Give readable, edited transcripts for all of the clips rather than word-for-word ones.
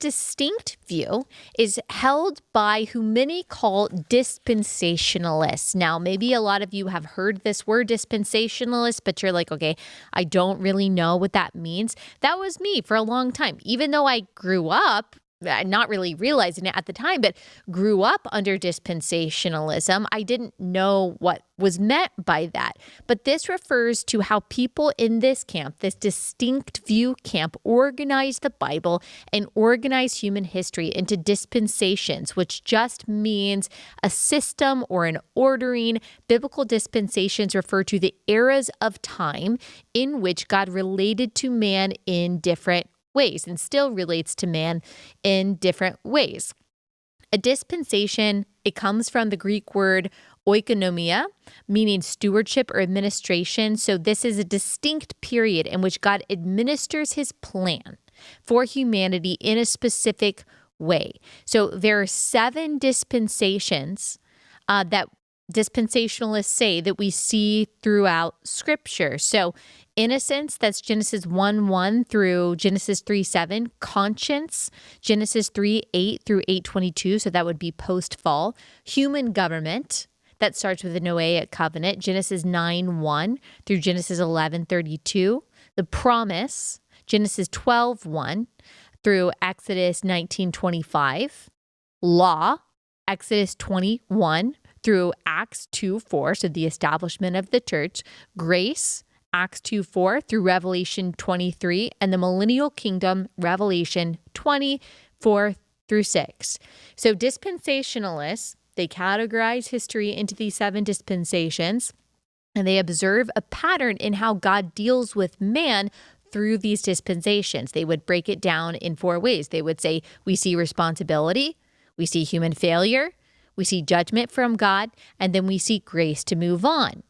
distinct view is held by who many call dispensationalists. Now, maybe a lot of you have heard this word dispensationalist, but you're like, okay, I don't really know what that means. That was me for a long time. Even though I grew up not really realizing it at the time, but grew up under dispensationalism, I didn't know what was meant by that. But this refers to how people in this camp, this distinct view camp, organize the Bible and organize human history into dispensations, which just means a system or an ordering. Biblical dispensations refer to the eras of time in which God related to man in different ways and still relates to man in different ways. A dispensation, it comes from the Greek word oikonomia, meaning stewardship or administration. So this is a distinct period in which God administers his plan for humanity in a specific way. So there are 7 dispensations that dispensationalists say that we see throughout Scripture. So innocence, that's Genesis 1:1 through Genesis 3:7. Conscience, Genesis 3:8 through 8:22. So that would be post-fall. Human government, that starts with the Noahic covenant, Genesis 9:1 through Genesis 11:32. The promise, Genesis 12:1 through Exodus 19:25. Law, Exodus 21 through Acts 2:4, so the establishment of the church. Grace, Acts 2:4 through Revelation 23, and the millennial kingdom, Revelation 24 through 6. So dispensationalists, they categorize history into these 7 dispensations, and they observe a pattern in how God deals with man through these dispensations. They would break it down in 4 ways. They would say, we see responsibility, we see human failure, we see judgment from God, and then we see grace to move on.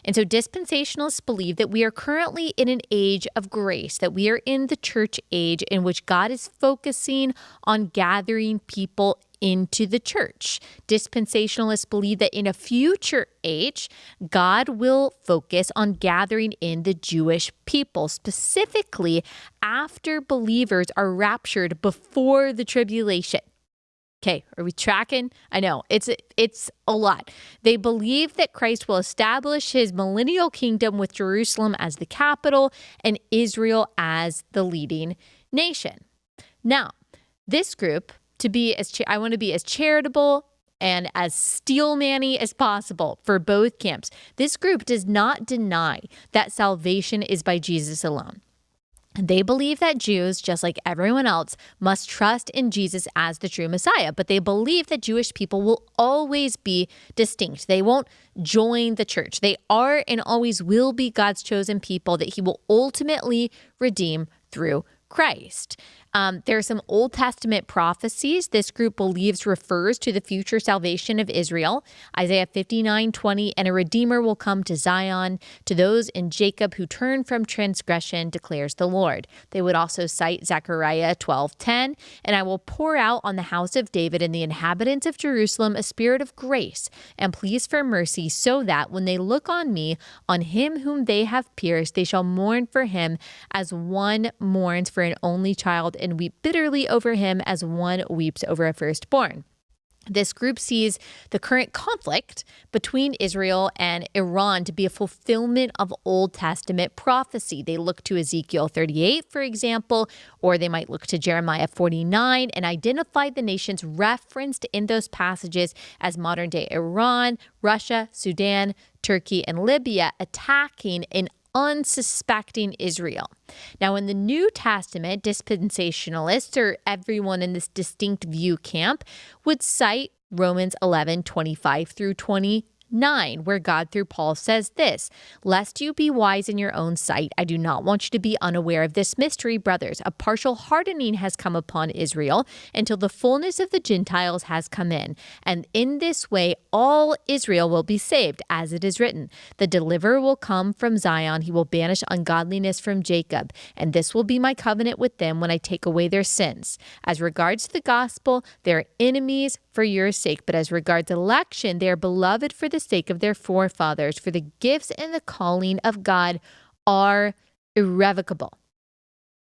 And so dispensationalists believe that we are currently in an age of grace, that we are in the church age in which God is focusing on gathering people into the church. Dispensationalists believe that in a future age, God will focus on gathering in the Jewish people, specifically after believers are raptured before the tribulation. Okay, are we tracking? I know, it's a lot. They believe that Christ will establish his millennial kingdom with Jerusalem as the capital and Israel as the leading nation. Now, this group, I want to be as charitable and as steelman-y as possible for both camps. This group does not deny that salvation is by Jesus alone. They believe that Jews, just like everyone else, must trust in Jesus as the true Messiah, but they believe that Jewish people will always be distinct. They won't join the church. They are and always will be God's chosen people that he will ultimately redeem through Christ. There are some Old Testament prophecies this group believes refers to the future salvation of Israel. Isaiah 59:20, and a redeemer will come to Zion, to those in Jacob who turn from transgression, declares the Lord. They would also cite Zechariah 12:10, and I will pour out on the house of David and the inhabitants of Jerusalem a spirit of grace and pleas for mercy, so that when they look on me, on him whom they have pierced, they shall mourn for him as one mourns for an only child, and weep bitterly over him as one weeps over a firstborn. This group sees the current conflict between Israel and Iran to be a fulfillment of Old Testament prophecy. They look to Ezekiel 38, for example, or they might look to Jeremiah 49 and identify the nations referenced in those passages as modern-day Iran, Russia, Sudan, Turkey, and Libya attacking an unsuspecting Israel. Now, in the New Testament, dispensationalists, or everyone in this distinct view camp, would cite Romans 11:25 through 29, where God through Paul says this: "Lest you be wise in your own sight, I do not want you to be unaware of this mystery, brothers. A partial hardening has come upon Israel until the fullness of the Gentiles has come in. And in this way, all Israel will be saved, as it is written, the deliverer will come from Zion. He will banish ungodliness from Jacob. And this will be my covenant with them when I take away their sins. As regards the gospel, they are enemies for your sake. But as regards election, they are beloved for the sake of their forefathers. For the gifts and the calling of God are irrevocable."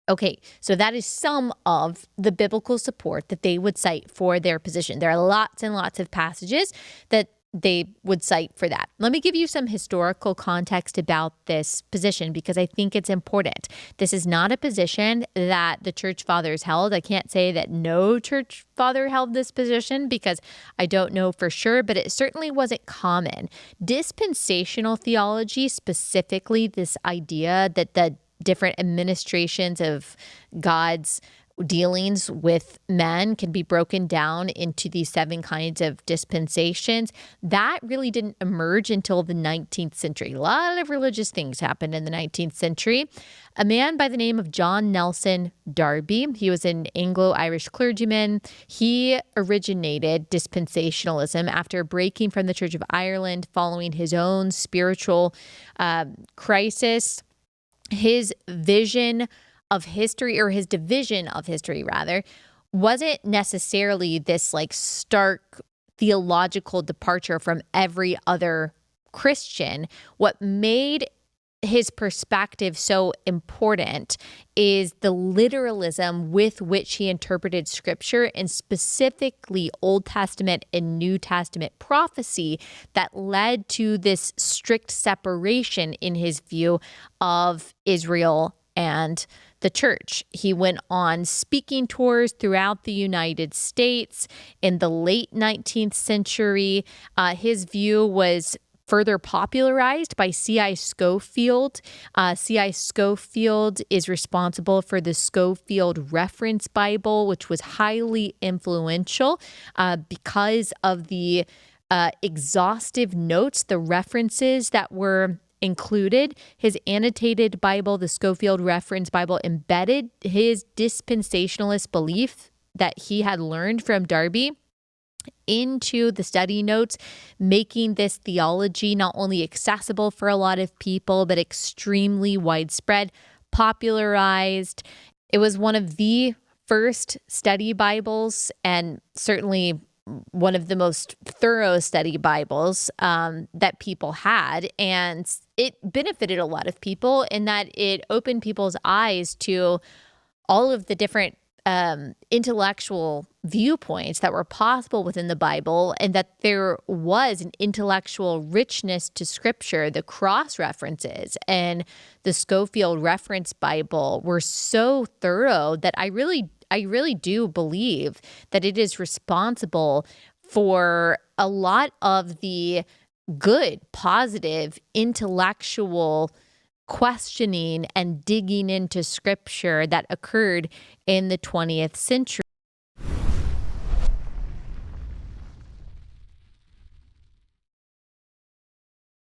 Okay, so that is some of the biblical support that they would cite for their position. There are lots and lots of passages that they would cite for that. Let me give you some historical context about this position because I think it's important. This is not a position that the church fathers held. I can't say that no church father held this position because I don't know for sure, but it certainly wasn't common. Dispensational theology, specifically this idea that the different administrations of God's dealings with men can be broken down into these 7 kinds of dispensations. That really didn't emerge until the 19th century. A lot of religious things happened in the 19th century. A man by the name of John Nelson Darby, he was an Anglo-Irish clergyman. He originated dispensationalism after breaking from the Church of Ireland following his own spiritual crisis. His vision of history, or his division of history rather, wasn't necessarily this like stark theological departure from every other Christian. What made his perspective so important is the literalism with which he interpreted scripture, and specifically Old Testament and New Testament prophecy, that led to this strict separation in his view of Israel and the church. He went on speaking tours throughout the United States in the late 19th century. His view was further popularized by C.I. Scofield. C.I. Scofield is responsible for the Scofield Reference Bible, which was highly influential because of the exhaustive notes, the references that were included. His annotated Bible, the Scofield Reference Bible, embedded his dispensationalist belief that he had learned from Darby into the study notes, making this theology not only accessible for a lot of people, but extremely widespread, popularized. It was one of the first study Bibles, and certainly one of the most thorough study Bibles that people had. And it benefited a lot of people in that it opened people's eyes to all of the different intellectual viewpoints that were possible within the Bible, and that there was an intellectual richness to scripture. The cross references and the Scofield Reference Bible were so thorough that I really do believe that it is responsible for a lot of the good, positive, intellectual questioning and digging into scripture that occurred in the 20th century.